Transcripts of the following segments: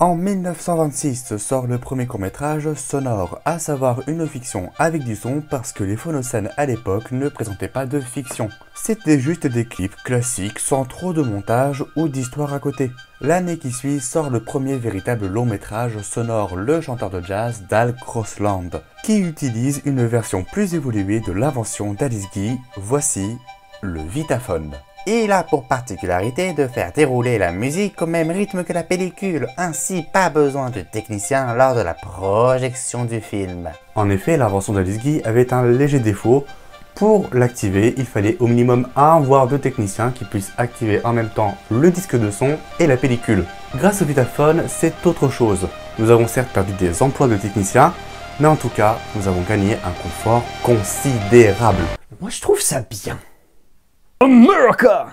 En 1926 sort le premier court-métrage sonore, à savoir une fiction avec du son parce que les phonocènes à l'époque ne présentaient pas de fiction. C'était juste des clips classiques sans trop de montage ou d'histoire à côté. L'année qui suit sort le premier véritable long-métrage sonore, Le chanteur de jazz d'Al Crosland, qui utilise une version plus évoluée de l'invention d'Alice Guy. Voici le Vitaphone. Il a pour particularité de faire dérouler la musique au même rythme que la pellicule, ainsi pas besoin de technicien lors de la projection du film. En effet, l'invention d'Alice Guy avait un léger défaut. Pour l'activer, il fallait au minimum un voire deux techniciens qui puissent activer en même temps le disque de son et la pellicule. Grâce au Vitaphone, c'est autre chose. Nous avons certes perdu des emplois de techniciens, mais en tout cas, nous avons gagné un confort considérable. Moi je trouve ça bien. America!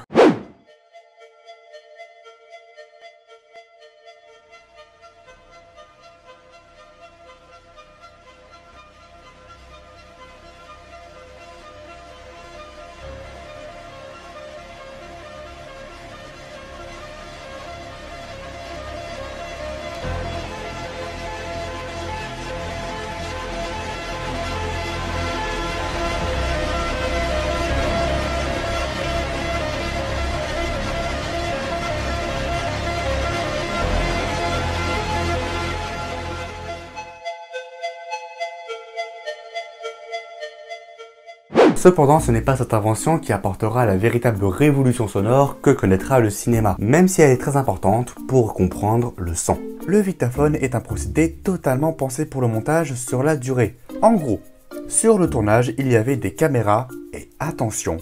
Cependant, ce n'est pas cette invention qui apportera la véritable révolution sonore que connaîtra le cinéma, même si elle est très importante pour comprendre le son. Le Vitaphone est un procédé totalement pensé pour le montage sur la durée. En gros, sur le tournage, il y avait des caméras et, attention,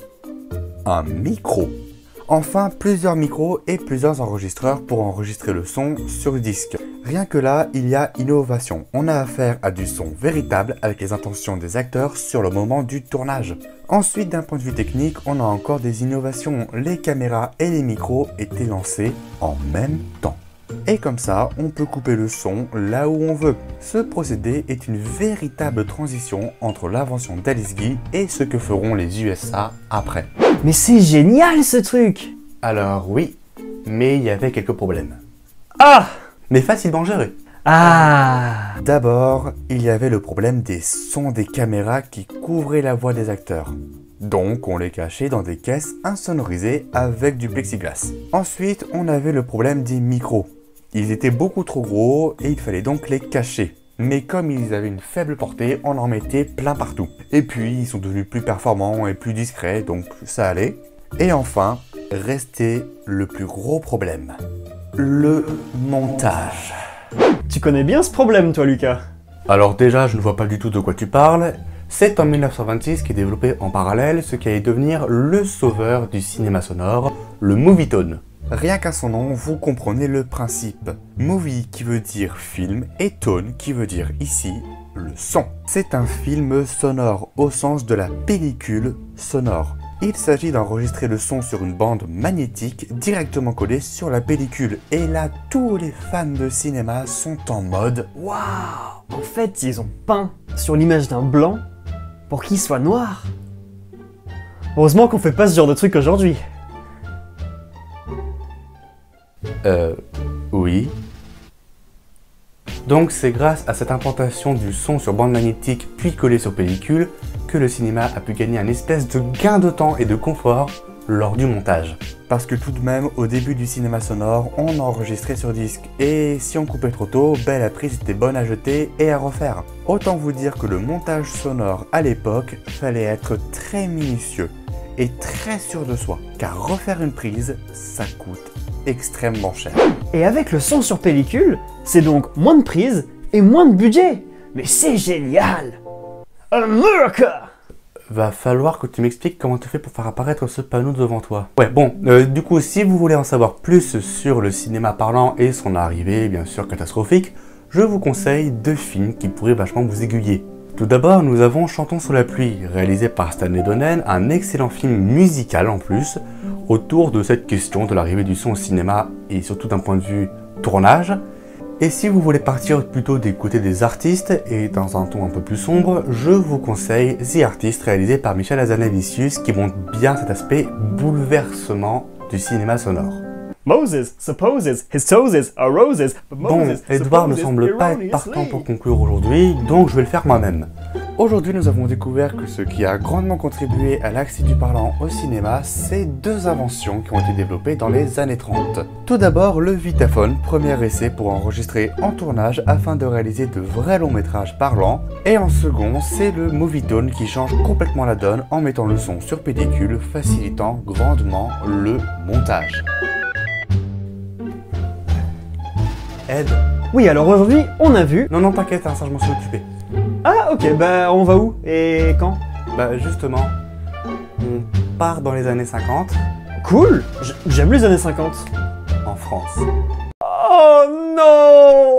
un micro. Enfin, plusieurs micros et plusieurs enregistreurs pour enregistrer le son sur le disque. Rien que là, il y a innovation. On a affaire à du son véritable avec les intentions des acteurs sur le moment du tournage. Ensuite, d'un point de vue technique, on a encore des innovations. Les caméras et les micros étaient lancés en même temps. Et comme ça, on peut couper le son là où on veut. Ce procédé est une véritable transition entre l'invention d'Alice Guy et ce que feront les USA après. Mais c'est génial ce truc! Alors oui, mais il y avait quelques problèmes. Ah! Mais facilement gérés. Ah! D'abord, il y avait le problème des sons des caméras qui couvraient la voix des acteurs. Donc, on les cachait dans des caisses insonorisées avec du plexiglas. Ensuite, on avait le problème des micros. Ils étaient beaucoup trop gros et il fallait donc les cacher. Mais comme ils avaient une faible portée, on en mettait plein partout. Et puis, ils sont devenus plus performants et plus discrets, donc ça allait. Et enfin, restait le plus gros problème. Le montage. Tu connais bien ce problème toi Lucas? Alors déjà, je ne vois pas du tout de quoi tu parles. C'est en 1926 qu'est développé en parallèle ce qui allait devenir le sauveur du cinéma sonore, le Movietone. Rien qu'à son nom, vous comprenez le principe. Movie qui veut dire film et tone qui veut dire ici le son. C'est un film sonore au sens de la pellicule sonore. Il s'agit d'enregistrer le son sur une bande magnétique directement collée sur la pellicule. Et là, tous les fans de cinéma sont en mode « Waouh! En fait, ils ont peint sur l'image d'un blanc pour qu'il soit noir. Heureusement qu'on fait pas ce genre de truc aujourd'hui. » Oui. Donc c'est grâce à cette implantation du son sur bande magnétique puis collé sur pellicule que le cinéma a pu gagner un espèce de gain de temps et de confort lors du montage. Parce que tout de même, au début du cinéma sonore, on enregistrait sur disque. Et si on coupait trop tôt, la prise était bonne à jeter et à refaire. Autant vous dire que le montage sonore à l'époque fallait être très minutieux et très sûr de soi. Car refaire une prise, ça coûte extrêmement cher. Et avec le son sur pellicule, c'est donc moins de prises et moins de budget. Mais c'est génial! America! Va falloir que tu m'expliques comment tu fais pour faire apparaître ce panneau devant toi. Ouais, bon, du coup, si vous voulez en savoir plus sur le cinéma parlant et son arrivée, bien sûr catastrophique, je vous conseille deux films qui pourraient vachement vous aiguiller. Tout d'abord, nous avons Chantons sous la pluie, réalisé par Stanley Donen, un excellent film musical en plus, autour de cette question de l'arrivée du son au cinéma et surtout d'un point de vue tournage. Et si vous voulez partir plutôt des côtés des artistes et dans un ton un peu plus sombre, je vous conseille The Artist réalisé par Michel Hazanavicius qui montre bien cet aspect bouleversement du cinéma sonore. Moses supposes his toes are roses, but Bon, Moses Edouard ne supposes semble pas être partant pour conclure aujourd'hui, donc je vais le faire moi-même. Aujourd'hui, nous avons découvert que ce qui a grandement contribué à l'accès du parlant au cinéma, c'est deux inventions qui ont été développées dans les années 30. Tout d'abord, le Vitaphone, premier essai pour enregistrer en tournage afin de réaliser de vrais longs métrages parlants. Et en second, c'est le Movietone qui change complètement la donne en mettant le son sur pellicule, facilitant grandement le montage. Ed. Oui, alors aujourd'hui, on a vu... Non, t'inquiète, ça je m'en suis occupé. Ah, ok, bah on va où et quand? Bah justement, on part dans les années 50, Cool. J'aime les années 50. en France. Oh non!